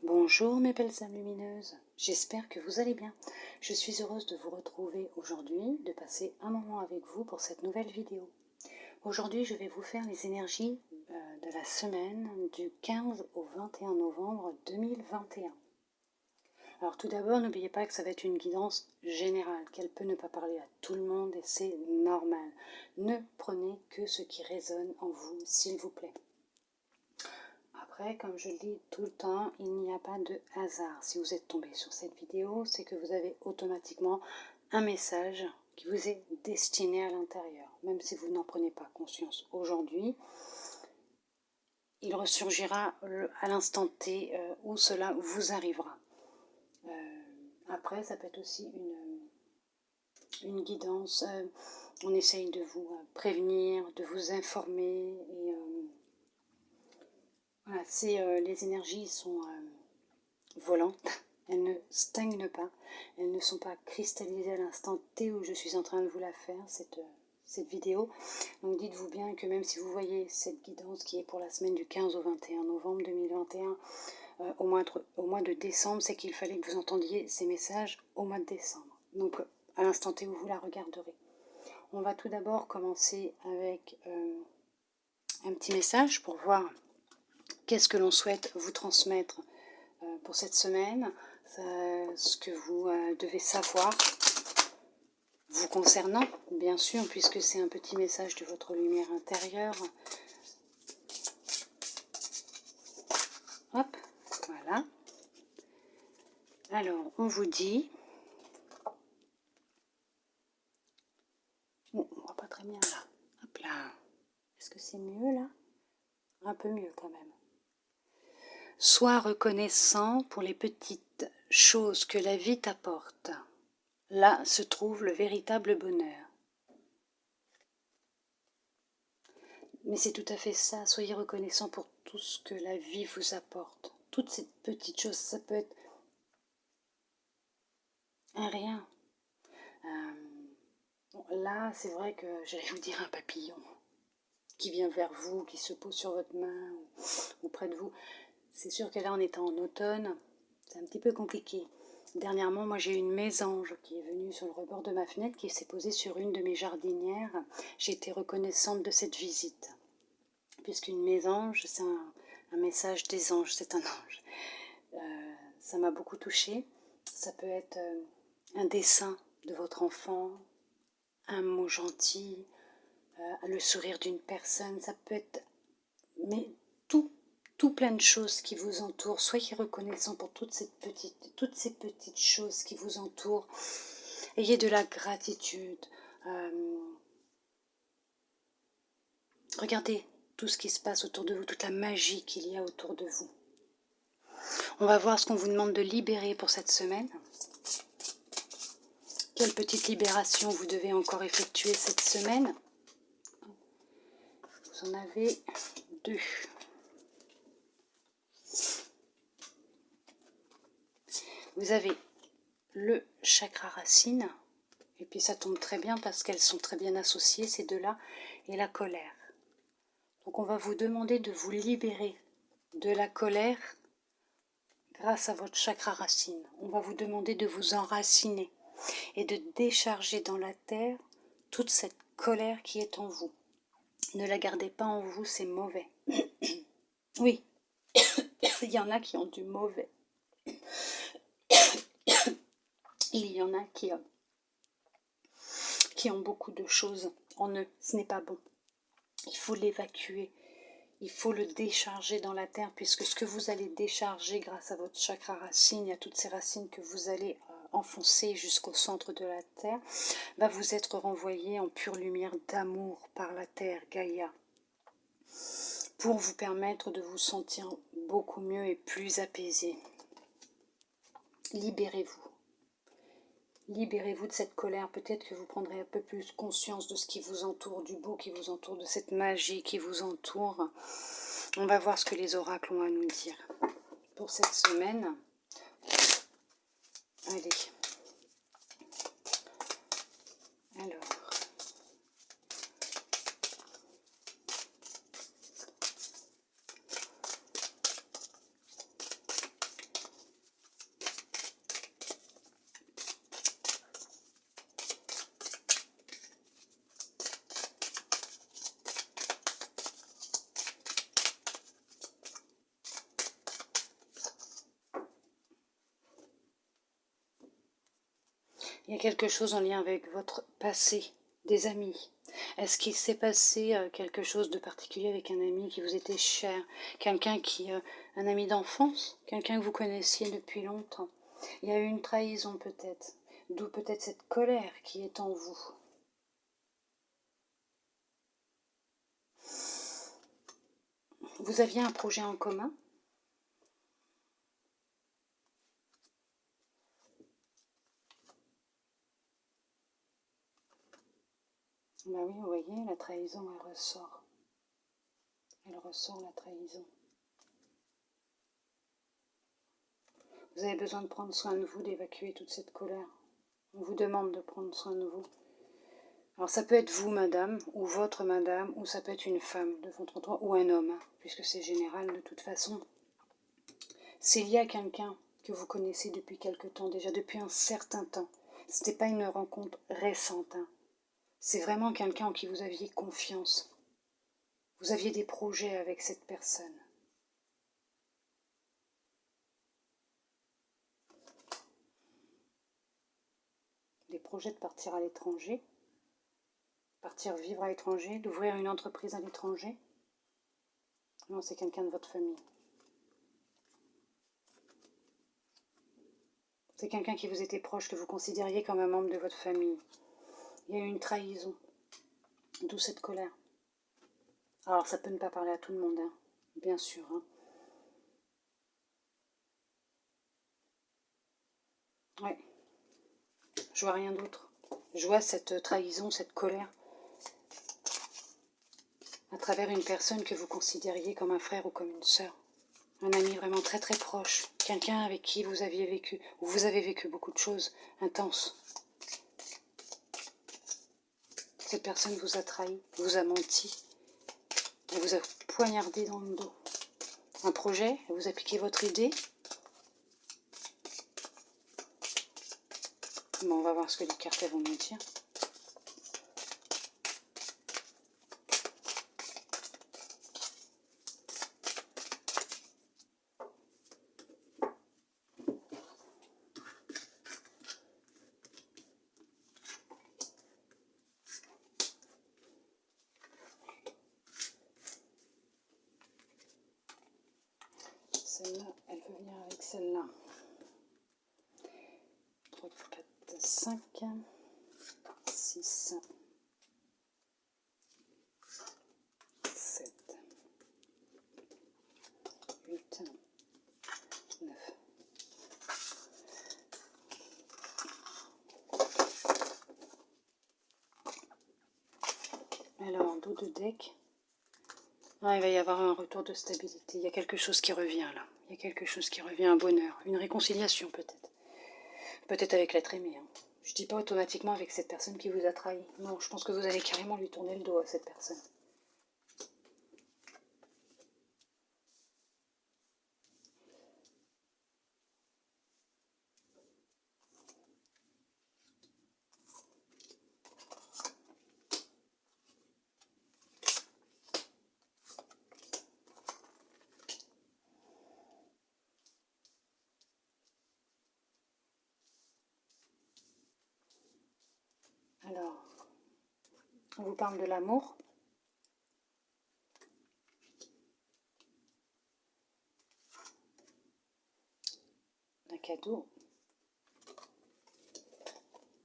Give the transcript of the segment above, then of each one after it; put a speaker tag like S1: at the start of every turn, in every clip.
S1: Bonjour mes belles âmes lumineuses, j'espère que vous allez bien. Je suis heureuse de vous retrouver aujourd'hui, de passer un moment avec vous pour cette nouvelle vidéo. Aujourd'hui je vais vous faire les énergies de la semaine du 15 au 21 novembre 2021. Alors tout d'abord, n'oubliez pas que ça va être une guidance générale, qu'elle peut ne pas parler à tout le monde et c'est normal. Ne prenez que ce qui résonne en vous, s'il vous plaît. Après, comme je le dis tout le temps, il n'y a pas de hasard. Si vous êtes tombé sur cette vidéo, c'est que vous avez automatiquement un message qui vous est destiné à l'intérieur. Même si vous n'en prenez pas conscience aujourd'hui, il ressurgira à l'instant T où cela vous arrivera. Après, ça peut être aussi une guidance. On essaye de vous prévenir, de vous informer. Et voilà, les énergies sont volantes. Elles ne stagnent pas, elles ne sont pas cristallisées à l'instant T où je suis en train de vous la faire, cette vidéo. Donc dites-vous bien que même si vous voyez cette guidance qui est pour la semaine du 15 au 21 novembre 2021, au mois de décembre, c'est qu'il fallait que vous entendiez ces messages au mois de décembre. Donc à l'instant T où vous la regarderez. On va tout d'abord commencer avec un petit message pour voir qu'est-ce que l'on souhaite vous transmettre pour cette semaine, ce que vous devez savoir vous concernant, bien sûr, puisque c'est un petit message de votre lumière intérieure. Hop, voilà. Alors, on vous dit... Bon, on voit pas très bien là. Hop là. Est-ce que c'est mieux là? Un peu mieux quand même. Sois reconnaissant pour les petites choses que la vie t'apporte. Là se trouve le véritable bonheur. Mais c'est tout à fait ça, soyez reconnaissant pour tout ce que la vie vous apporte. Toutes ces petites choses, ça peut être un rien. Bon, là, c'est vrai que j'allais vous dire un papillon qui vient vers vous, qui se pose sur votre main ou près de vous. C'est sûr que là, on est en automne, c'est un petit peu compliqué. Dernièrement, moi, j'ai eu une mésange qui est venue sur le rebord de ma fenêtre, qui s'est posée sur une de mes jardinières. J'ai été reconnaissante de cette visite. Puisqu'une mésange, c'est un message des anges, c'est un ange. Ça m'a beaucoup touchée. Ça peut être un dessin de votre enfant, un mot gentil, le sourire d'une personne, ça peut être... Mais tout plein de choses qui vous entourent. Soyez reconnaissant pour toutes ces petites choses qui vous entourent. Ayez de la gratitude. Regardez tout ce qui se passe autour de vous, toute la magie qu'il y a autour de vous. On va voir ce qu'on vous demande de libérer pour cette semaine. Quelle petite libération vous devez encore effectuer cette semaine? Vous en avez 2. Vous avez le chakra racine, et puis ça tombe très bien parce qu'elles sont très bien associées, ces deux-là, et la colère. Donc on va vous demander de vous libérer de la colère grâce à votre chakra racine. On va vous demander de vous enraciner et de décharger dans la terre toute cette colère qui est en vous. Ne la gardez pas en vous, c'est mauvais. Oui, il y en a qui ont du mauvais. Il y en a qui ont beaucoup de choses en eux. Ce n'est pas bon. Il faut l'évacuer. Il faut le décharger dans la terre, puisque ce que vous allez décharger grâce à votre chakra racine, il y a toutes ces racines que vous allez enfoncer jusqu'au centre de la terre, va vous être renvoyé en pure lumière d'amour par la terre, Gaïa, pour vous permettre de vous sentir beaucoup mieux et plus apaisé. Libérez-vous. Libérez-vous de cette colère. Peut-être que vous prendrez un peu plus conscience de ce qui vous entoure, du beau qui vous entoure, de cette magie qui vous entoure. On va voir ce que les oracles ont à nous dire pour cette semaine. Allez. Alors. Il y a quelque chose en lien avec votre passé, des amis. Est-ce qu'il s'est passé quelque chose de particulier avec un ami qui vous était cher? Quelqu'un qui, un ami d'enfance? Quelqu'un que vous connaissiez depuis longtemps? Il y a eu une trahison peut-être, d'où peut-être cette colère qui est en vous. Vous aviez un projet en commun? Ben oui, vous voyez, la trahison, elle ressort. Elle ressort, la trahison. Vous avez besoin de prendre soin de vous, d'évacuer toute cette colère. On vous demande de prendre soin de vous. Alors ça peut être vous, madame, ou votre madame, ou ça peut être une femme de votre entourage, ou un homme, hein, puisque c'est général de toute façon. C'est lié à quelqu'un que vous connaissez depuis quelque temps, déjà depuis un certain temps. Ce n'était pas une rencontre récente. Hein. C'est vraiment quelqu'un en qui vous aviez confiance. Vous aviez des projets avec cette personne. Des projets de partir à l'étranger, partir vivre à l'étranger, d'ouvrir une entreprise à l'étranger. Non, c'est quelqu'un de votre famille. C'est quelqu'un qui vous était proche, que vous considériez comme un membre de votre famille. Il y a eu une trahison, d'où cette colère. Alors ça peut ne pas parler à tout le monde, hein, bien sûr. Hein. Ouais, je vois rien d'autre. Je vois cette trahison, cette colère, à travers une personne que vous considériez comme un frère ou comme une sœur. Un ami vraiment très très proche, quelqu'un avec qui vous aviez vécu, ou vous avez vécu beaucoup de choses intenses. Cette personne vous a trahi, vous a menti, elle vous a poignardé dans le dos. Un projet, elle vous a piqué votre idée. Bon, on va voir ce que les cartes vont nous dire. Celle-là, elle peut venir avec celle-là. 3, 4, 5, 6, 7, 8, 9. Alors, dos de deck. Ah, il va y avoir un retour de stabilité. Il y a quelque chose qui revient là. Il y a quelque chose qui revient, un bonheur. Une réconciliation peut-être. Peut-être avec l'être aimé. Hein. Je dis pas automatiquement avec cette personne qui vous a trahi. Non, je pense que vous allez carrément lui tourner le dos à cette personne. Alors, on vous parle de l'amour. D'un cadeau.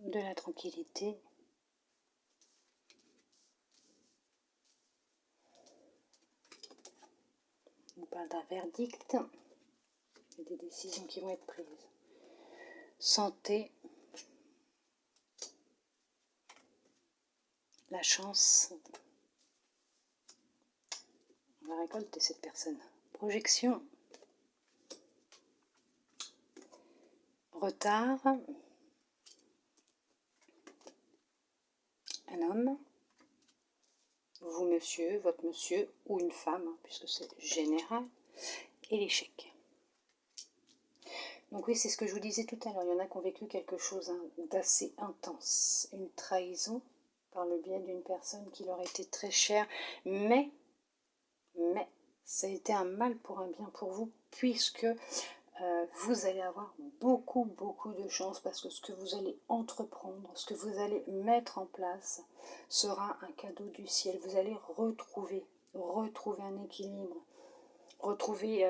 S1: De la tranquillité. On vous parle d'un verdict. Et des décisions qui vont être prises. Santé. La chance. On va récolter cette personne. Projection. Retard. Un homme. Vous monsieur, votre monsieur ou une femme, hein, puisque c'est général. Et l'échec. Donc oui, c'est ce que je vous disais tout à l'heure. Il y en a qui ont vécu quelque chose hein, d'assez intense. Une trahison par le biais d'une personne qui leur était très chère. Mais, ça a été un mal pour un bien pour vous, puisque vous allez avoir beaucoup de chance parce que ce que vous allez entreprendre, ce que vous allez mettre en place sera un cadeau du ciel. Vous allez retrouver un équilibre, retrouver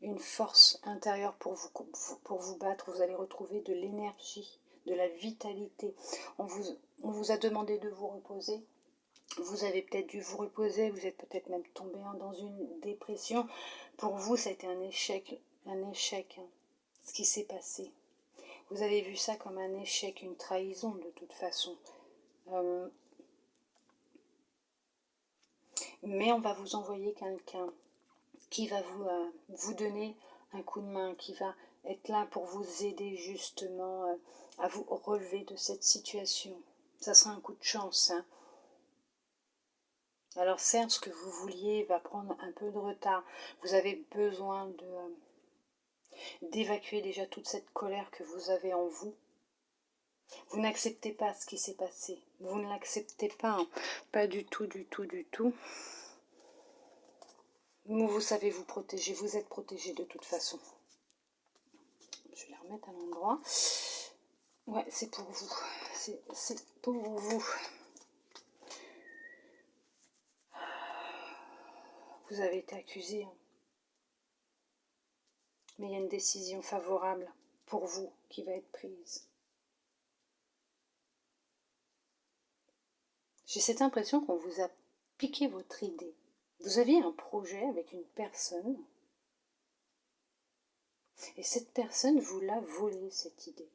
S1: une force intérieure pour vous battre. Vous allez retrouver de l'énergie, de la vitalité. On vous a demandé de vous reposer. Vous avez peut-être dû vous reposer, vous êtes peut-être même tombé dans une dépression. Pour vous, ça a été un échec, ce qui s'est passé. Vous avez vu ça comme un échec, une trahison de toute façon. Mais on va vous envoyer quelqu'un qui va vous donner un coup de main, qui va être là pour vous aider justement à vous relever de cette situation. Ça sera un coup de chance, hein. Alors certes, ce que vous vouliez va prendre un peu de retard. Vous avez besoin d'évacuer déjà toute cette colère que vous avez en vous. Vous n'acceptez pas ce qui s'est passé. Vous ne l'acceptez pas, hein. Pas du tout. Vous savez vous protéger, vous êtes protégé de toute façon. Je vais la remettre à l'endroit. Ouais, c'est pour vous. C'est pour vous. Vous avez été accusé, hein. Mais il y a une décision favorable pour vous qui va être prise. J'ai cette impression qu'on vous a piqué votre idée. Vous aviez un projet avec une personne et cette personne vous l'a volé, cette idée.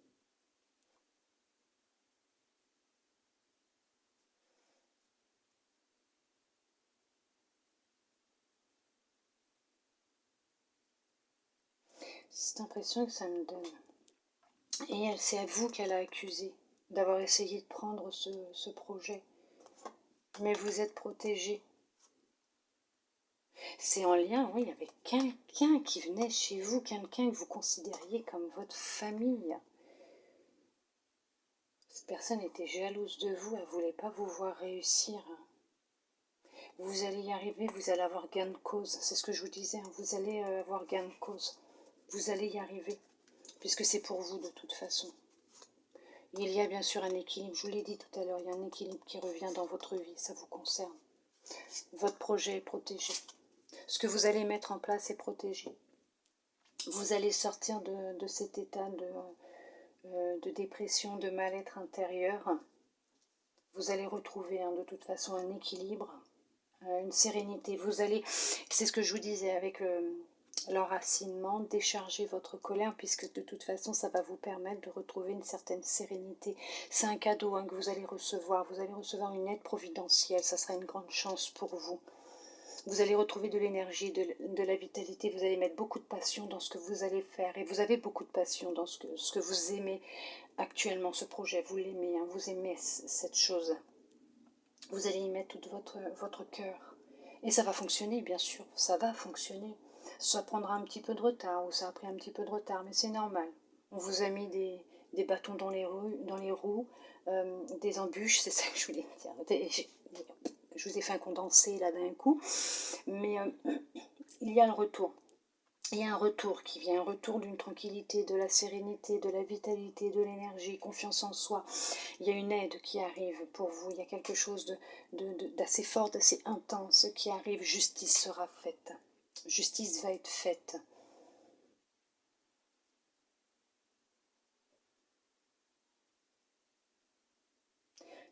S1: C'est cette impression que ça me donne. Et c'est à vous qu'elle a accusé d'avoir essayé de prendre ce projet. Mais vous êtes protégé. C'est en lien, oui, avec quelqu'un qui venait chez vous, quelqu'un que vous considériez comme votre famille. Cette personne était jalouse de vous, elle ne voulait pas vous voir réussir. Vous allez y arriver, vous allez avoir gain de cause. C'est ce que je vous disais, hein, vous allez avoir gain de cause. Vous allez y arriver, puisque c'est pour vous de toute façon. Il y a bien sûr un équilibre, je vous l'ai dit tout à l'heure, il y a un équilibre qui revient dans votre vie, ça vous concerne. Votre projet est protégé. Ce que vous allez mettre en place est protégé. Vous allez sortir de cet état de dépression, de mal-être intérieur. Vous allez retrouver de toute façon un équilibre, une sérénité. Vous allez, c'est ce que je vous disais avec l'enracinement, décharger votre colère, puisque de toute façon ça va vous permettre de retrouver une certaine sérénité. C'est un cadeau que vous allez recevoir une aide providentielle, ça sera une grande chance pour vous. Vous allez retrouver de l'énergie, de la vitalité, vous allez mettre beaucoup de passion dans ce que vous allez faire, et vous avez beaucoup de passion dans ce que vous aimez actuellement, ce projet, vous l'aimez, hein, vous aimez cette chose. Vous allez y mettre tout votre cœur. Et ça va fonctionner, bien sûr, ça va fonctionner. Ça prendra un petit peu de retard, ou ça a pris un petit peu de retard, mais c'est normal. On vous a mis des bâtons dans les roues, des embûches, c'est ça que je voulais dire. Je vous ai fait un condensé là d'un coup, mais il y a le retour. Il y a un retour qui vient, un retour d'une tranquillité, de la sérénité, de la vitalité, de l'énergie, confiance en soi. Il y a une aide qui arrive pour vous, il y a quelque chose d'assez fort, d'assez intense qui arrive. Justice sera faite, justice va être faite.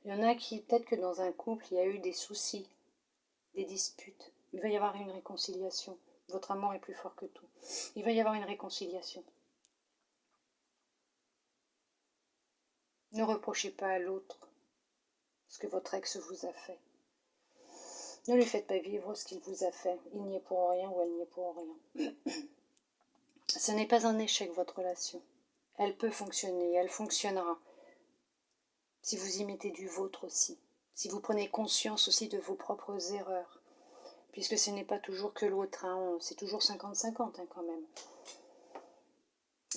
S1: Il y en a qui, peut-être que dans un couple, il y a eu des soucis, des disputes. Il va y avoir une réconciliation. Votre amour est plus fort que tout. Il va y avoir une réconciliation. Ne reprochez pas à l'autre ce que votre ex vous a fait. Ne lui faites pas vivre ce qu'il vous a fait. Il n'y est pour rien ou elle n'y est pour rien. Ce n'est pas un échec, votre relation. Elle peut fonctionner, elle fonctionnera. Si vous y mettez du vôtre aussi. Si vous prenez conscience aussi de vos propres erreurs. Puisque ce n'est pas toujours que l'autre, hein, c'est toujours 50-50 hein, quand même.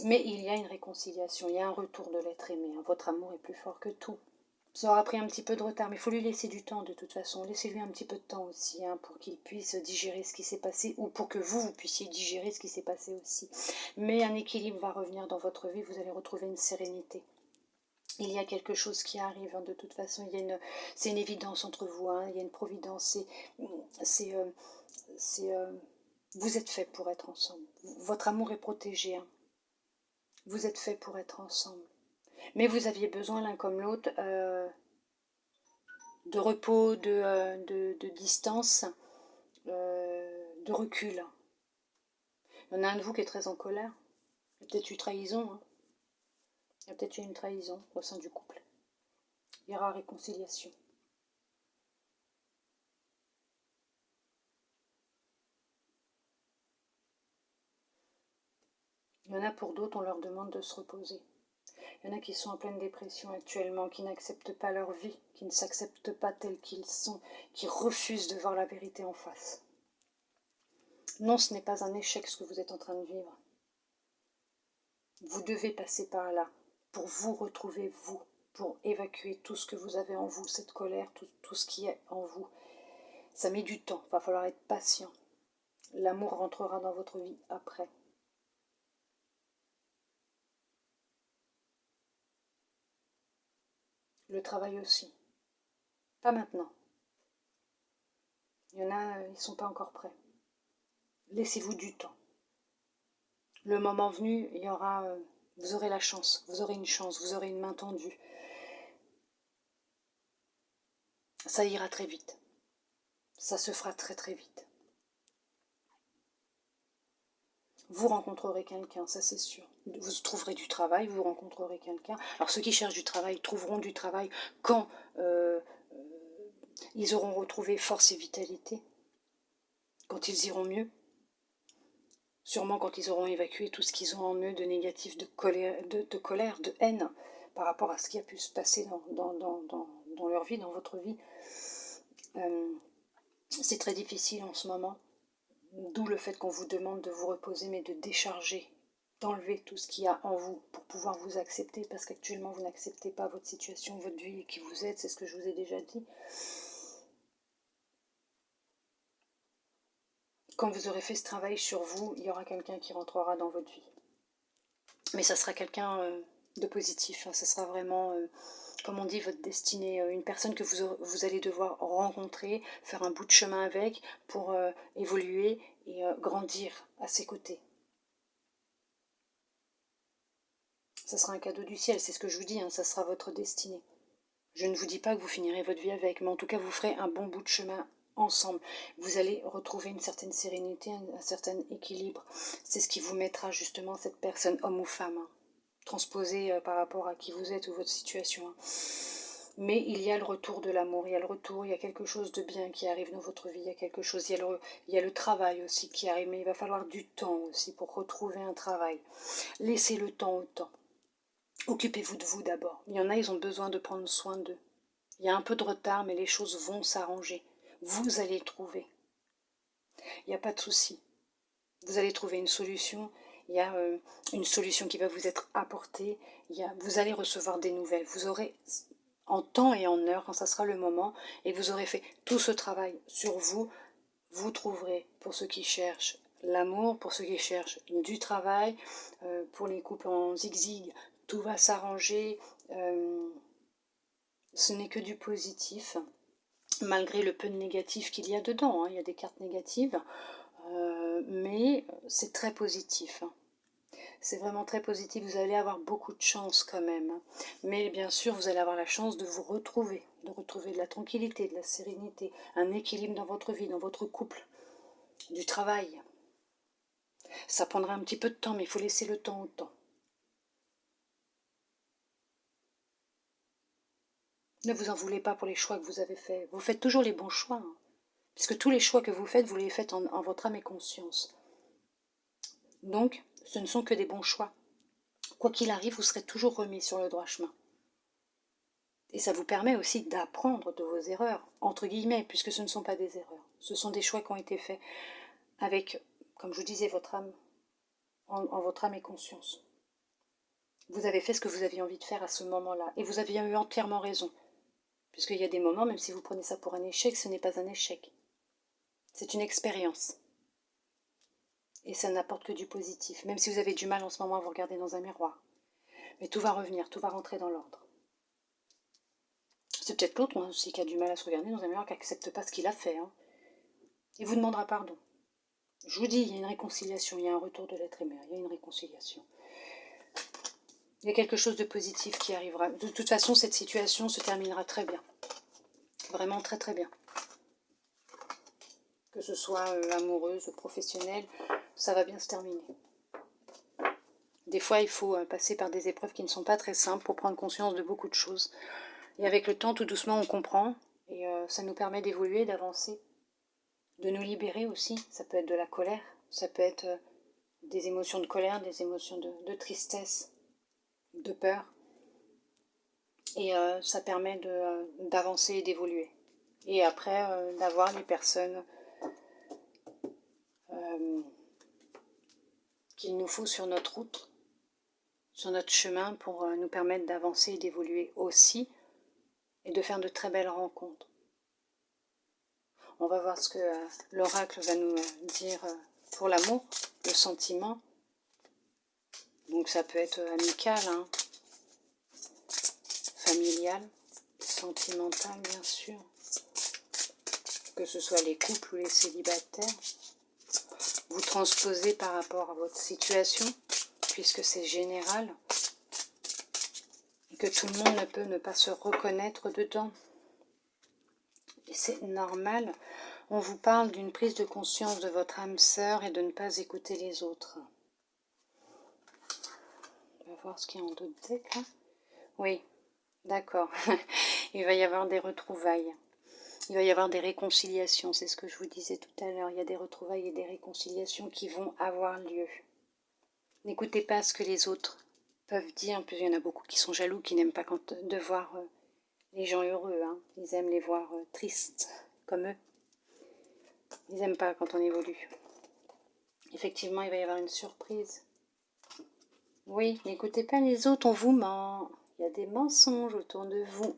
S1: Mais il y a une réconciliation, il y a un retour de l'être aimé. Hein. Votre amour est plus fort que tout. Ça aura pris un petit peu de retard, mais il faut lui laisser du temps de toute façon. Laissez-lui un petit peu de temps aussi, hein, pour qu'il puisse digérer ce qui s'est passé, ou pour que vous puissiez digérer ce qui s'est passé aussi. Mais un équilibre va revenir dans votre vie, vous allez retrouver une sérénité. Il y a quelque chose qui arrive, hein, de toute façon, c'est une évidence entre vous, hein, il y a une providence, c'est, euh, vous êtes fait pour être ensemble. Votre amour est protégé, hein. Vous êtes fait pour être ensemble. Mais vous aviez besoin l'un comme l'autre de repos, de distance, de recul. Il y en a un de vous qui est très en colère. Il y a peut-être eu trahison. Hein. Il y a peut-être eu une trahison au sein du couple. Il y aura réconciliation. Il y en a pour d'autres, on leur demande de se reposer. Il y en a qui sont en pleine dépression actuellement, qui n'acceptent pas leur vie, qui ne s'acceptent pas tels qu'ils sont, qui refusent de voir la vérité en face. Non, ce n'est pas un échec ce que vous êtes en train de vivre. Vous devez passer par là pour vous retrouver vous, pour évacuer tout ce que vous avez en vous, cette colère, tout ce qui est en vous. Ça met du temps, il va falloir être patient. L'amour rentrera dans votre vie après. Le travail aussi. Pas maintenant. Il y en a, ils ne sont pas encore prêts. Laissez-vous du temps. Le moment venu, il y aura, vous aurez la chance, vous aurez une chance, vous aurez une main tendue. Ça ira très vite. Ça se fera très très vite. Vous rencontrerez quelqu'un, ça c'est sûr. Vous trouverez du travail, vous rencontrerez quelqu'un. Alors ceux qui cherchent du travail trouveront du travail quand ils auront retrouvé force et vitalité, quand ils iront mieux. Sûrement quand ils auront évacué tout ce qu'ils ont en eux de négatif, de colère, de haine, par rapport à ce qui a pu se passer dans leur vie, dans votre vie. C'est très difficile en ce moment, d'où le fait qu'on vous demande de vous reposer, mais de décharger, d'enlever tout ce qu'il y a en vous pour pouvoir vous accepter, parce qu'actuellement vous n'acceptez pas votre situation, votre vie et qui vous êtes, c'est ce que je vous ai déjà dit. Quand vous aurez fait ce travail sur vous, il y aura quelqu'un qui rentrera dans votre vie. Mais ça sera quelqu'un de positif, hein, ça sera vraiment, comme on dit, votre destinée, une personne que vous allez devoir rencontrer, faire un bout de chemin avec pour évoluer et grandir à ses côtés. Ça sera un cadeau du ciel, c'est ce que je vous dis, hein, ça sera votre destinée. Je ne vous dis pas que vous finirez votre vie avec, mais en tout cas vous ferez un bon bout de chemin ensemble. Vous allez retrouver une certaine sérénité, un certain équilibre. C'est ce qui vous mettra justement cette personne, homme ou femme, hein, transposée par rapport à qui vous êtes ou votre situation. Hein. Mais il y a le retour de l'amour, il y a le retour, il y a quelque chose de bien qui arrive dans votre vie, il y a quelque chose, il y a le travail aussi qui arrive, mais il va falloir du temps aussi pour retrouver un travail. Laissez le temps au temps. Occupez-vous de vous d'abord. Il y en a, ils ont besoin de prendre soin d'eux. Il y a un peu de retard, mais les choses vont s'arranger. Vous allez trouver. Il n'y a pas de souci. Vous allez trouver une solution. Il y a une solution qui va vous être apportée. Vous allez recevoir des nouvelles. Vous aurez, en temps et en heure, quand ça sera le moment, et vous aurez fait tout ce travail sur vous, vous trouverez, pour ceux qui cherchent l'amour, pour ceux qui cherchent du travail, pour les couples en zigzag, tout va s'arranger. Ce n'est que du positif, malgré le peu de négatif qu'il y a dedans. Hein. Il y a des cartes négatives, mais c'est très positif. Hein. C'est vraiment très positif, vous allez avoir beaucoup de chance quand même. Hein. Mais bien sûr, vous allez avoir la chance de vous retrouver, de retrouver de la tranquillité, de la sérénité, un équilibre dans votre vie, dans votre couple, du travail. Ça prendra un petit peu de temps, mais il faut laisser le temps au temps. Ne vous en voulez pas pour les choix que vous avez faits. Vous faites toujours les bons choix. Hein. Puisque tous les choix que vous les faites en votre âme et conscience. Donc, ce ne sont que des bons choix. Quoi qu'il arrive, vous serez toujours remis sur le droit chemin. Et ça vous permet aussi d'apprendre de vos erreurs, entre guillemets, puisque ce ne sont pas des erreurs. Ce sont des choix qui ont été faits avec, comme je vous disais, votre âme, en votre âme et conscience. Vous avez fait ce que vous aviez envie de faire à ce moment-là, et vous aviez eu entièrement raison. Puisqu'il y a des moments, même si vous prenez ça pour un échec, ce n'est pas un échec. C'est une expérience. Et ça n'apporte que du positif. Même si vous avez du mal en ce moment à vous regarder dans un miroir. Mais tout va revenir, tout va rentrer dans l'ordre. C'est peut-être l'autre aussi qui a du mal à se regarder dans un miroir, qui n'accepte pas ce qu'il a fait. Hein. Il vous demandera pardon. Je vous dis, il y a une réconciliation, il y a un retour de l'être aimé, il y a une réconciliation. Il y a quelque chose de positif qui arrivera. De toute façon, cette situation se terminera très bien. Vraiment très très bien. Que ce soit amoureuse, professionnelle, ça va bien se terminer. Des fois, il faut passer par des épreuves qui ne sont pas très simples pour prendre conscience de beaucoup de choses. Et avec le temps, tout doucement, on comprend. Et ça nous permet d'évoluer, d'avancer. De nous libérer aussi. Ça peut être de la colère. Ça peut être des émotions de colère, des émotions de tristesse, de peur. Et ça permet d'avancer et d'évoluer. Et après, d'avoir les personnes qu'il nous faut sur notre route, sur notre chemin pour nous permettre d'avancer et d'évoluer aussi et de faire de très belles rencontres. On va voir ce que l'oracle va nous dire pour l'amour, le sentiment. Donc ça peut être amical, hein, familial, sentimental bien sûr, que ce soit les couples ou les célibataires. Vous transposez par rapport à votre situation, puisque c'est général, et que tout le monde ne peut ne pas se reconnaître dedans. Et c'est normal. On vous parle d'une prise de conscience de votre âme sœur et de ne pas écouter les autres. On va voir ce qu'il y a en d'autres decks là. Oui, d'accord. Il va y avoir des retrouvailles. Il va y avoir des réconciliations, c'est ce que je vous disais tout à l'heure. Il y a des retrouvailles et des réconciliations qui vont avoir lieu. N'écoutez pas ce que les autres peuvent dire. En plus, il y en a beaucoup qui sont jaloux, qui n'aiment pas de voir les gens heureux. Hein. Ils aiment les voir tristes, comme eux. Ils n'aiment pas quand on évolue. Effectivement, il va y avoir une surprise. Oui, n'écoutez pas les autres, on vous ment. Il y a des mensonges autour de vous.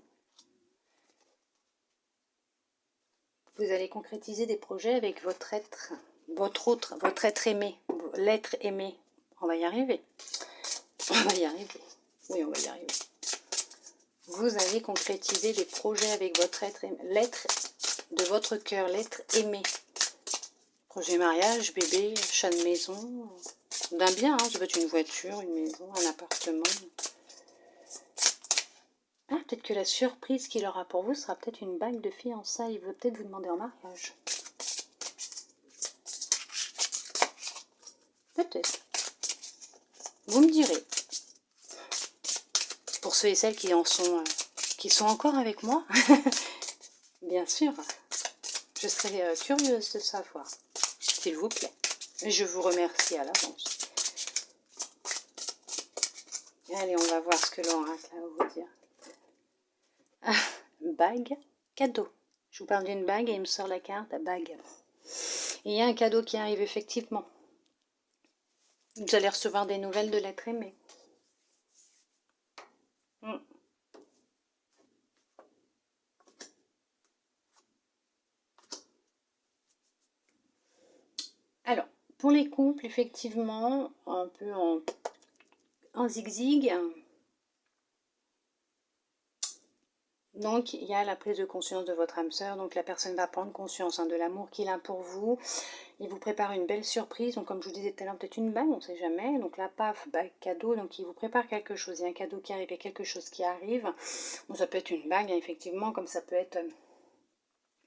S1: Vous allez concrétiser des projets avec votre être, votre être aimé, l'être aimé. On va y arriver. On va y arriver. Oui, on va y arriver. Vous allez concrétiser des projets avec votre être aimé, l'être de votre cœur, l'être aimé. Projet mariage, bébé, achat de maison, d'un bien, hein, ça peut être une voiture, une maison, un appartement. Ah, peut-être que la surprise qu'il aura pour vous sera peut-être une bague de fiançailles. Il veut peut-être vous demander en mariage. Peut-être. Vous me direz. Pour ceux et celles qui sont encore avec moi, bien sûr, je serais curieuse de savoir, s'il vous plaît. Et je vous remercie à l'avance. Allez, on va voir ce que l'oracle va vous dire. Ah, bague, cadeau. Je vous parle d'une bague et il me sort la carte, la bague. Et il y a un cadeau qui arrive effectivement. Vous allez recevoir des nouvelles de l'être aimé. Alors, pour les couples, effectivement, un peu en zigzag. Donc, il y a la prise de conscience de votre âme sœur. Donc, la personne va prendre conscience de l'amour qu'il a pour vous. Il vous prépare une belle surprise. Donc, comme je vous disais tout à l'heure, peut-être une bague, on ne sait jamais. Donc là, paf, bague, cadeau. Donc, il vous prépare quelque chose. Il y a un cadeau qui arrive, il y a quelque chose qui arrive. Bon, ça peut être une bague, hein, effectivement, comme ça peut être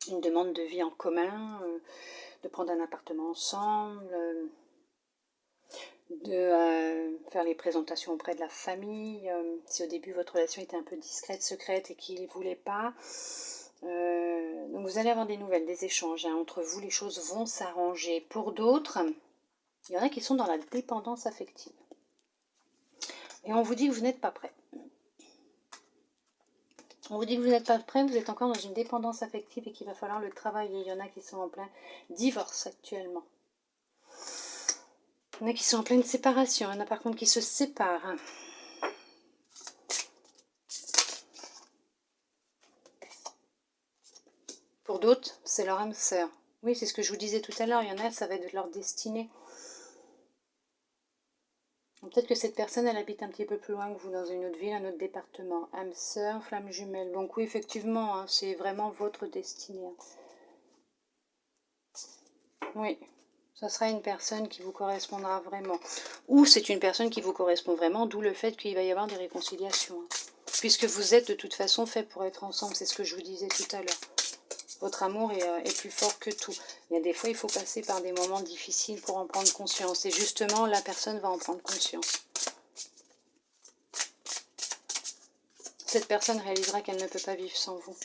S1: une demande de vie en commun, de prendre un appartement ensemble, de faire les présentations auprès de la famille, si au début votre relation était un peu discrète, secrète et qu'il ne voulait pas. Donc vous allez avoir des nouvelles, des échanges, hein, entre vous les choses vont s'arranger. Pour d'autres, il y en a qui sont dans la dépendance affective. Et on vous dit que vous n'êtes pas prêt. On vous dit que vous n'êtes pas prêt, vous êtes encore dans une dépendance affective et qu'il va falloir le travailler. Il y en a qui sont en plein divorce actuellement. Il y en a qui sont en pleine séparation, il y en a par contre qui se séparent. d'autres, c'est leur âme sœur. Oui, c'est ce que je vous disais tout à l'heure. Il y en a, ça va être leur destinée. Peut-être que cette personne, elle habite un petit peu plus loin que vous, dans une autre ville, un autre département. Âme sœur, flamme jumelle. Donc oui, effectivement, hein, c'est vraiment votre destinée. Oui, ça sera une personne qui vous correspondra vraiment. Ou c'est une personne qui vous correspond vraiment, d'où le fait qu'il va y avoir des réconciliations. Hein. Puisque vous êtes de toute façon fait pour être ensemble, c'est ce que je vous disais tout à l'heure. Votre amour est plus fort que tout. Il y a des fois, il faut passer par des moments difficiles pour en prendre conscience. Et justement, la personne va en prendre conscience. Cette personne réalisera qu'elle ne peut pas vivre sans vous.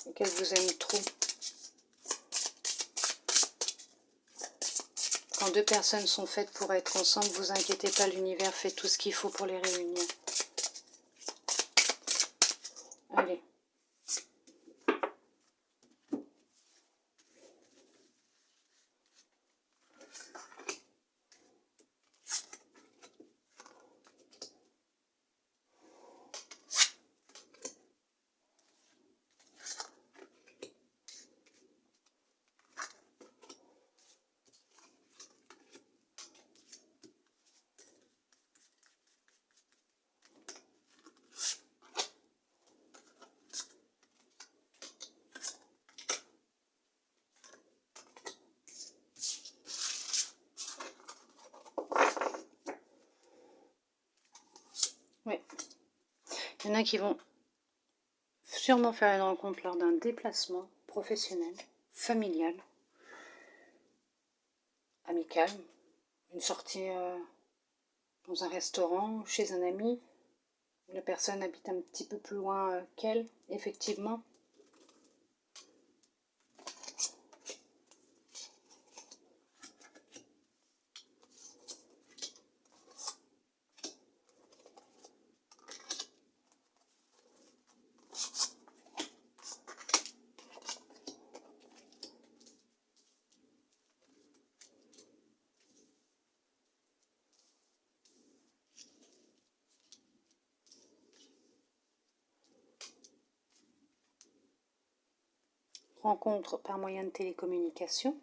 S1: Et qu'elle vous aime trop. Quand deux personnes sont faites pour être ensemble, vous inquiétez pas, l'univers fait tout ce qu'il faut pour les réunir. Allez. Oui. Il y en a qui vont sûrement faire une rencontre lors d'un déplacement professionnel, familial, amical, une sortie dans un restaurant, chez un ami, où la personne habite un petit peu plus loin qu'elle, effectivement. Rencontre par moyen de télécommunication.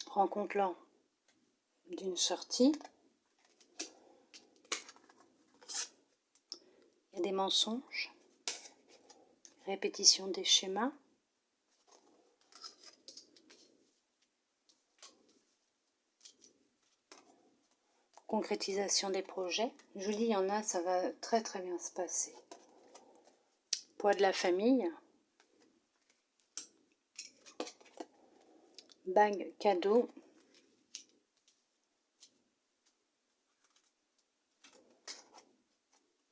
S1: Rencontre lors d'une sortie. Il y a des mensonges. Répétition des schémas. Concrétisation des projets. Je vous dis, il y en a, ça va très très bien se passer. Poids de la famille. Bague cadeau.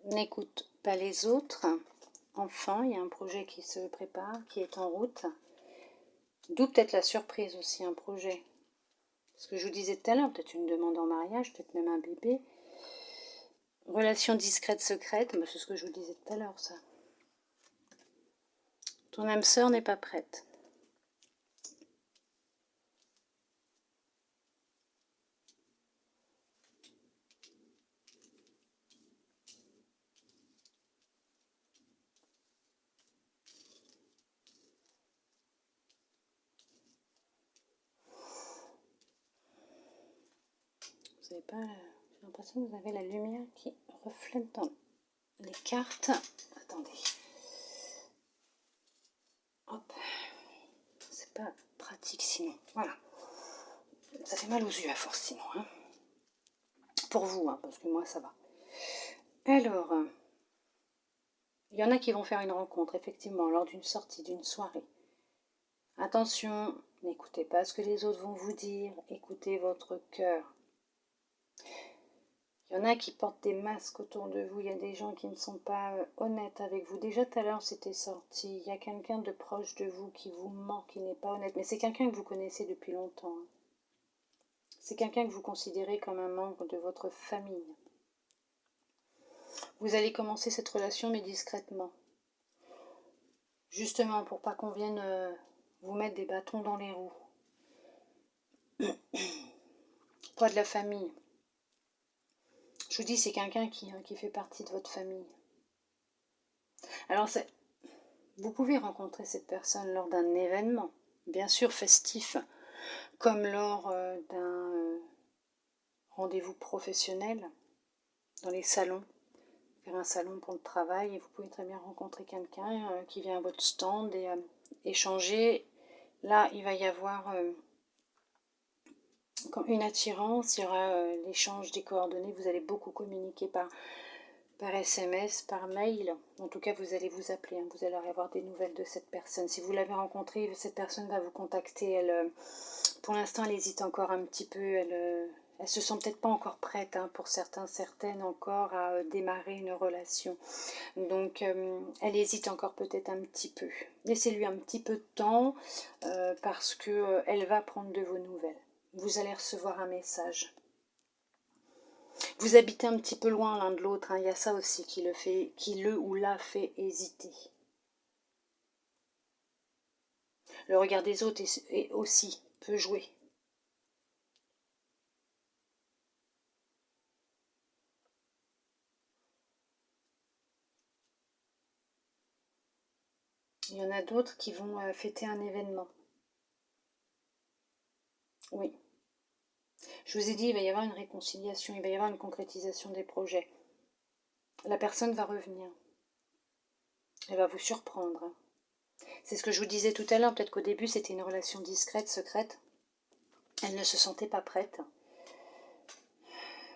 S1: N'écoute pas les autres. Enfant, il y a un projet qui se prépare, qui est en route. D'où peut-être la surprise aussi, un projet. Ce que je vous disais tout à l'heure, peut-être une demande en mariage, peut-être même un bébé. Relation discrète, secrète, c'est ce que je vous disais tout à l'heure, ça. Ton âme sœur n'est pas prête. Vous n'avez pas... J'ai l'impression que vous avez la lumière qui reflète dans les cartes. Attendez. Hop. C'est pas pratique sinon. Voilà. Ça fait mal aux yeux à force sinon. Hein. Pour vous, hein, parce que moi ça va. Alors, il y en a qui vont faire une rencontre, effectivement, lors d'une sortie, d'une soirée. Attention, n'écoutez pas ce que les autres vont vous dire, écoutez votre cœur. Il y en a qui portent des masques autour de vous, il y a des gens qui ne sont pas honnêtes avec vous. Déjà tout à l'heure c'était sorti, il y a quelqu'un de proche de vous qui vous ment, qui n'est pas honnête. Mais c'est quelqu'un que vous connaissez depuis longtemps. Hein. C'est quelqu'un que vous considérez comme un membre de votre famille. Vous allez commencer cette relation mais discrètement. Justement pour pas qu'on vienne vous mettre des bâtons dans les roues. Poids de la famille. Je vous dis, c'est quelqu'un qui fait partie de votre famille. Alors, vous pouvez rencontrer cette personne lors d'un événement, bien sûr festif, comme lors d'un rendez-vous professionnel, dans les salons, faire un salon pour le travail, et vous pouvez très bien rencontrer quelqu'un qui vient à votre stand et échanger. Là, il va y avoir une attirance, il y aura l'échange des coordonnées, vous allez beaucoup communiquer par SMS, par mail. En tout cas, vous allez vous appeler, hein, vous allez avoir des nouvelles de cette personne. Si vous l'avez rencontrée, cette personne va vous contacter. Elle, pour l'instant, elle hésite encore un petit peu. Elle se sent peut-être pas encore prête, hein, pour certaines encore, à démarrer une relation. Donc, elle hésite encore peut-être un petit peu. Laissez-lui un petit peu de temps parce que elle va prendre de vos nouvelles. Vous allez recevoir un message. Vous habitez un petit peu loin l'un de l'autre, hein. Il y a ça aussi qui le ou la fait hésiter. Le regard des autres est aussi peut jouer. Il y en a d'autres qui vont fêter un événement. Oui. Je vous ai dit, il va y avoir une réconciliation, il va y avoir une concrétisation des projets. La personne va revenir. Elle va vous surprendre. C'est ce que je vous disais tout à l'heure, peut-être qu'au début c'était une relation discrète, secrète. Elle ne se sentait pas prête.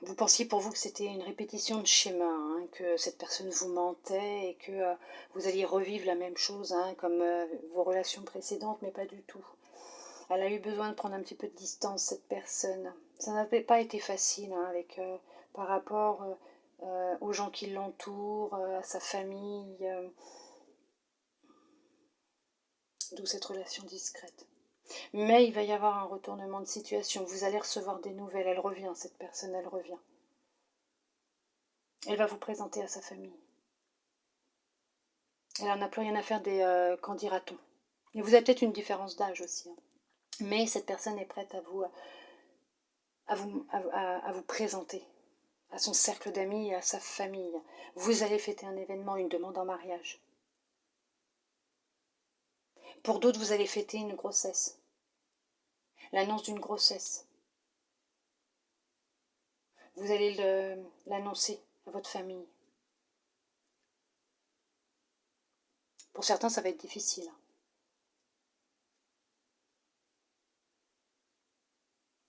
S1: Vous pensiez pour vous que c'était une répétition de schéma, hein, que cette personne vous mentait et que vous alliez revivre la même chose, hein, comme vos relations précédentes, mais pas du tout. Elle a eu besoin de prendre un petit peu de distance, cette personne. Ça n'avait pas été facile, hein, par rapport aux gens qui l'entourent, à sa famille, d'où cette relation discrète. Mais il va y avoir un retournement de situation, vous allez recevoir des nouvelles, elle revient, cette personne, elle revient. Elle va vous présenter à sa famille. Elle n'en a plus rien à faire des qu'en dira-t-on. Et vous avez peut-être une différence d'âge aussi, hein. Mais cette personne est prête à vous présenter à son cercle d'amis et à sa famille. Vous allez fêter un événement, une demande en mariage. Pour d'autres, vous allez fêter une grossesse, l'annonce d'une grossesse. Vous allez l'annoncer à votre famille. Pour certains, ça va être difficile.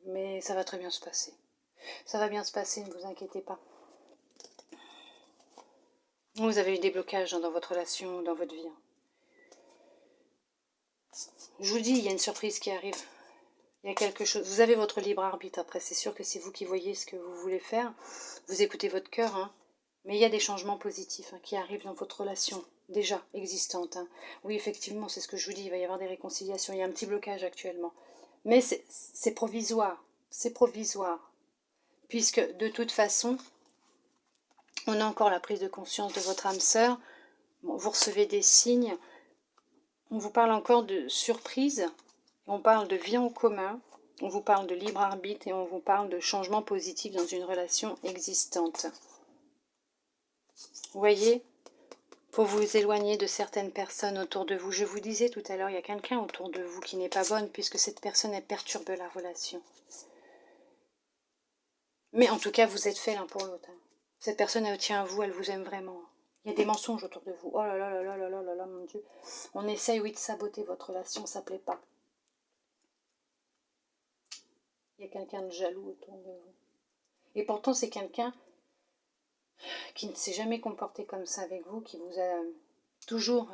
S1: Mais ça va très bien se passer. Ça va bien se passer, ne vous inquiétez pas. Vous avez eu des blocages, hein, dans votre relation, dans votre vie. Je vous dis, il y a une surprise qui arrive. Il y a quelque chose. Vous avez votre libre arbitre. Après, c'est sûr que c'est vous qui voyez ce que vous voulez faire. Vous écoutez votre cœur, hein. Mais il y a des changements positifs, hein, qui arrivent dans votre relation déjà existante, hein. Oui, effectivement, c'est ce que je vous dis. Il va y avoir des réconciliations. Il y a un petit blocage actuellement. Mais c'est provisoire. C'est provisoire. Puisque de toute façon, on a encore la prise de conscience de votre âme sœur. Bon, vous recevez des signes. On vous parle encore de surprise. On parle de vie en commun. On vous parle de libre arbitre et on vous parle de changement positif dans une relation existante. Vous voyez, pour vous éloigner de certaines personnes autour de vous. Je vous disais tout à l'heure, il y a quelqu'un autour de vous qui n'est pas bonne puisque cette personne, elle perturbe la relation. Mais en tout cas, vous êtes fait l'un pour l'autre. Cette personne, elle tient à vous, elle vous aime vraiment. Il y a des mensonges autour de vous. Oh là là là là là là là là, mon Dieu. On essaye, oui, de saboter votre relation, ça ne plaît pas. Il y a quelqu'un de jaloux autour de vous. Et pourtant, c'est quelqu'un qui ne s'est jamais comporté comme ça avec vous, qui vous a toujours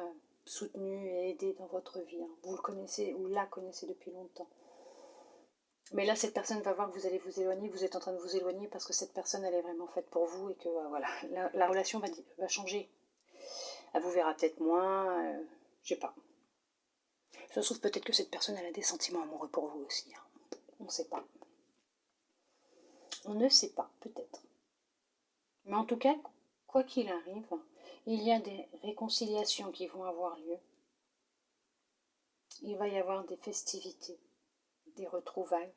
S1: soutenu et aidé dans votre vie. Vous le connaissez ou la connaissez depuis longtemps. Mais là, cette personne va voir que vous allez vous éloigner, vous êtes en train de vous éloigner parce que cette personne, elle est vraiment faite pour vous et que voilà, la relation va changer. Elle vous verra peut-être moins, je sais pas. Ça se trouve peut-être que cette personne, elle a des sentiments amoureux pour vous aussi, hein. On ne sait pas. On ne sait pas, peut-être. Mais en tout cas, quoi qu'il arrive, il y a des réconciliations qui vont avoir lieu. Il va y avoir des festivités, des retrouvailles.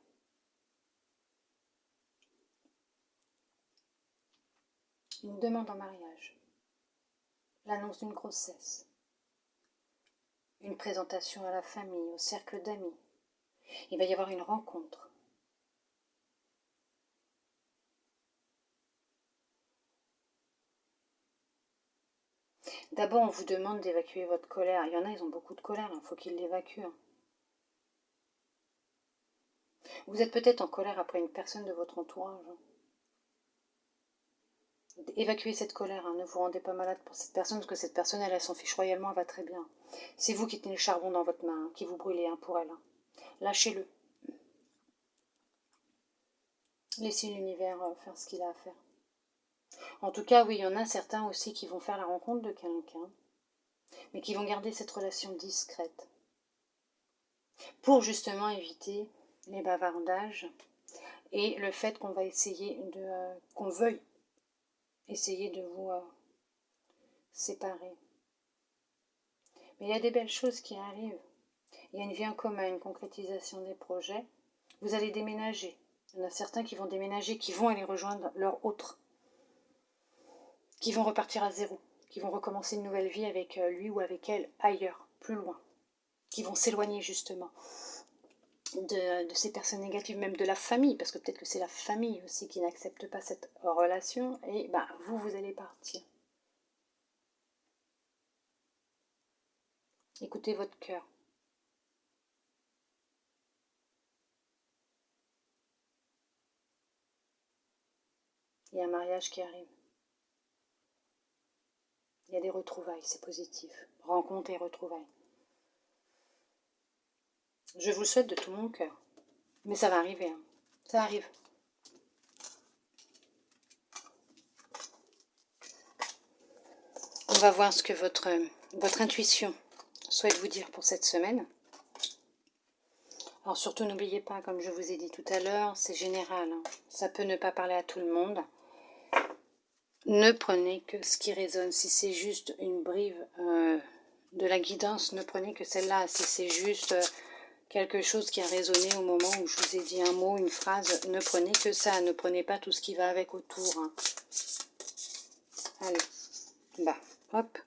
S1: Une demande en mariage. l'annonce d'une grossesse, une présentation à la famille, au cercle d'amis. Il va y avoir une rencontre. D'abord, on vous demande d'évacuer votre colère. Il y en a, ils ont beaucoup de colère, il faut qu'ils l'évacuent. Vous êtes peut-être en colère après une personne de votre entourage. Évacuez cette colère, ne vous rendez pas malade pour cette personne, parce que cette personne, elle s'en fiche royalement, elle va très bien. C'est vous qui tenez le charbon dans votre main, qui vous brûlez pour elle. Lâchez-le. Laissez l'univers faire ce qu'il a à faire. En tout cas, oui, il y en a certains aussi qui vont faire la rencontre de quelqu'un, mais qui vont garder cette relation discrète, pour justement éviter les bavardages et le fait qu'on va essayer qu'on veuille essayer de vous séparer. Mais il y a des belles choses qui arrivent. Il y a une vie en commun, une concrétisation des projets. Vous allez déménager. Il y en a certains qui vont déménager, qui vont aller rejoindre leur autre, qui vont repartir à zéro, qui vont recommencer une nouvelle vie avec lui ou avec elle ailleurs, plus loin, qui vont s'éloigner justement de ces personnes négatives, même de la famille, parce que peut-être que c'est la famille aussi qui n'accepte pas cette relation, et vous allez partir. Écoutez votre cœur. Il y a un mariage qui arrive. Il y a des retrouvailles, c'est positif. Rencontres et retrouvailles. Je vous le souhaite de tout mon cœur. Mais ça va arriver, ça arrive. On va voir ce que votre intuition souhaite vous dire pour cette semaine. Alors surtout n'oubliez pas, comme je vous ai dit tout à l'heure, c'est général. Ça peut ne pas parler à tout le monde. Ne prenez que ce qui résonne. Si c'est juste une brive de la guidance, ne prenez que celle-là. Si c'est juste quelque chose qui a résonné au moment où je vous ai dit un mot, une phrase, ne prenez que ça. Ne prenez pas tout ce qui va avec autour. Allez, hop.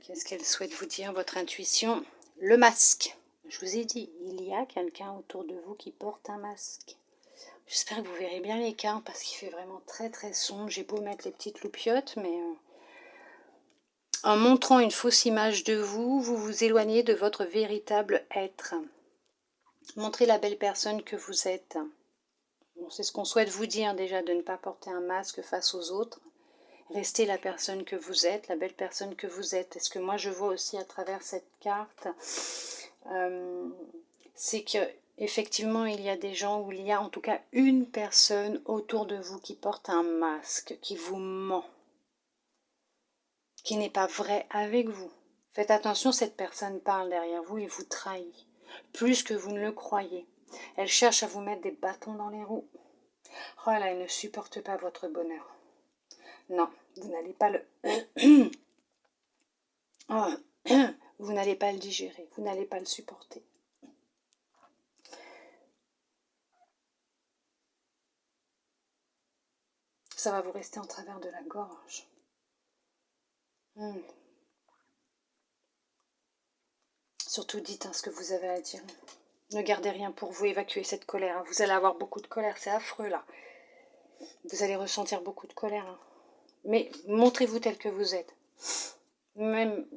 S1: Qu'est-ce qu'elle souhaite vous dire, votre intuition? Le masque. Je vous ai dit, il y a quelqu'un autour de vous qui porte un masque. J'espère que vous verrez bien l'écart parce qu'il fait vraiment très très sombre. J'ai beau mettre les petites loupiottes, mais en montrant une fausse image de vous, vous vous éloignez de votre véritable être. Montrez la belle personne que vous êtes. Bon, c'est ce qu'on souhaite vous dire déjà, de ne pas porter un masque face aux autres. Restez la personne que vous êtes, la belle personne que vous êtes. Et ce que moi je vois aussi à travers cette carte, c'est que effectivement il y a des gens, où il y a en tout cas une personne autour de vous qui porte un masque, qui vous ment, qui n'est pas vrai avec vous. Faites attention, cette personne parle derrière vous et vous trahit, plus que vous ne le croyez. Elle cherche à vous mettre des bâtons dans les roues. Oh là, elle ne supporte pas votre bonheur. Non, vous n'allez pas le... oh, vous n'allez pas le digérer, vous n'allez pas le supporter. Ça va vous rester en travers de la gorge. Surtout dites ce que vous avez à dire. Ne gardez rien pour vous, évacuez cette colère. Vous allez avoir beaucoup de colère, c'est affreux là. Vous allez ressentir beaucoup de colère. Mais montrez-vous tel que vous êtes. Même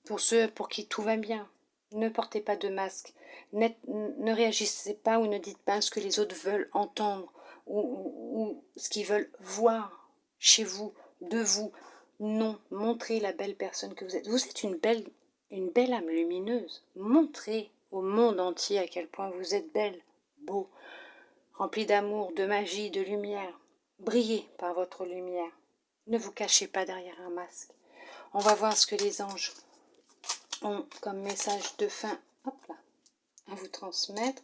S1: pour ceux pour qui tout va bien. Ne portez pas de masque. Ne réagissez pas ou ne dites pas ce que les autres veulent entendre ou ce qu'ils veulent voir chez vous, de vous. Non, montrez la belle personne que vous êtes. Vous êtes une belle âme lumineuse. Montrez au monde entier à quel point vous êtes belle, beau, rempli d'amour, de magie, de lumière. Brillez par votre lumière. Ne vous cachez pas derrière un masque. On va voir ce que les anges ont comme message de fin, hop là, à vous transmettre.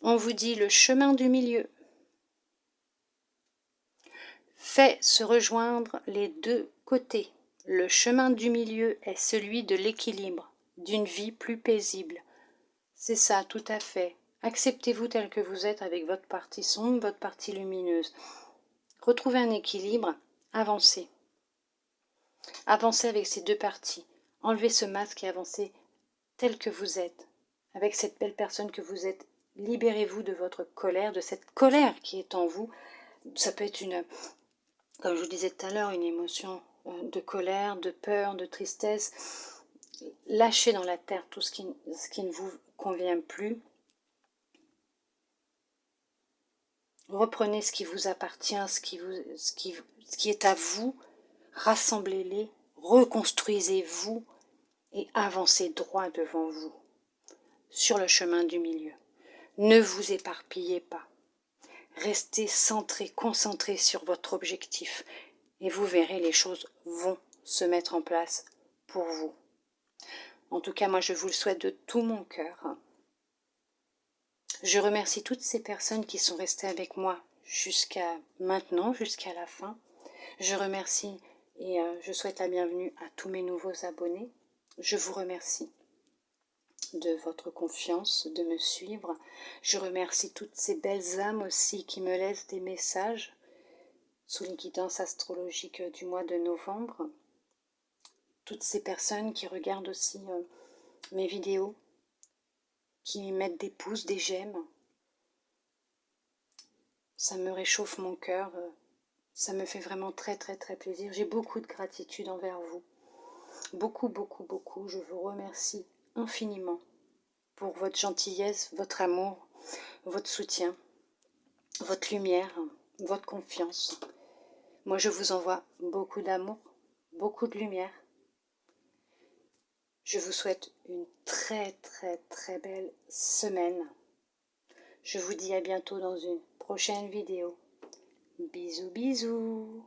S1: On vous dit le chemin du milieu. Fait se rejoindre les deux côtés. Le chemin du milieu est celui de l'équilibre, d'une vie plus paisible. C'est ça, tout à fait. Acceptez-vous tel que vous êtes avec votre partie sombre, votre partie lumineuse. Retrouvez un équilibre, avancez. Avancez avec ces deux parties. Enlevez ce masque et avancez tel que vous êtes. Avec cette belle personne que vous êtes. Libérez-vous de votre colère, de cette colère qui est en vous. Ça peut être comme je vous disais tout à l'heure, une émotion de colère, de peur, de tristesse. Lâchez dans la terre tout ce qui ne vous convient plus. Reprenez ce qui vous appartient, ce qui est à vous. Rassemblez-les, reconstruisez-vous et avancez droit devant vous, sur le chemin du milieu. Ne vous éparpillez pas. Restez centré, concentré sur votre objectif et vous verrez, les choses vont se mettre en place pour vous. En tout cas, moi, je vous le souhaite de tout mon cœur. Je remercie toutes ces personnes qui sont restées avec moi jusqu'à maintenant, jusqu'à la fin. Je remercie et je souhaite la bienvenue à tous mes nouveaux abonnés. Je vous remercie de votre confiance, de me suivre. Je remercie toutes ces belles âmes aussi qui me laissent des messages sous les guidances astrologiques du mois de novembre. Toutes ces personnes qui regardent aussi mes vidéos, qui mettent des pouces, des j'aime. Ça me réchauffe mon cœur, ça me fait vraiment très très très plaisir. J'ai beaucoup de gratitude envers vous. Beaucoup, beaucoup, beaucoup. Je vous remercie infiniment pour votre gentillesse, votre amour, votre soutien, votre lumière, votre confiance. Moi, je vous envoie beaucoup d'amour, beaucoup de lumière. Je vous souhaite une très très très belle semaine. Je vous dis à bientôt dans une prochaine vidéo. Bisous bisous.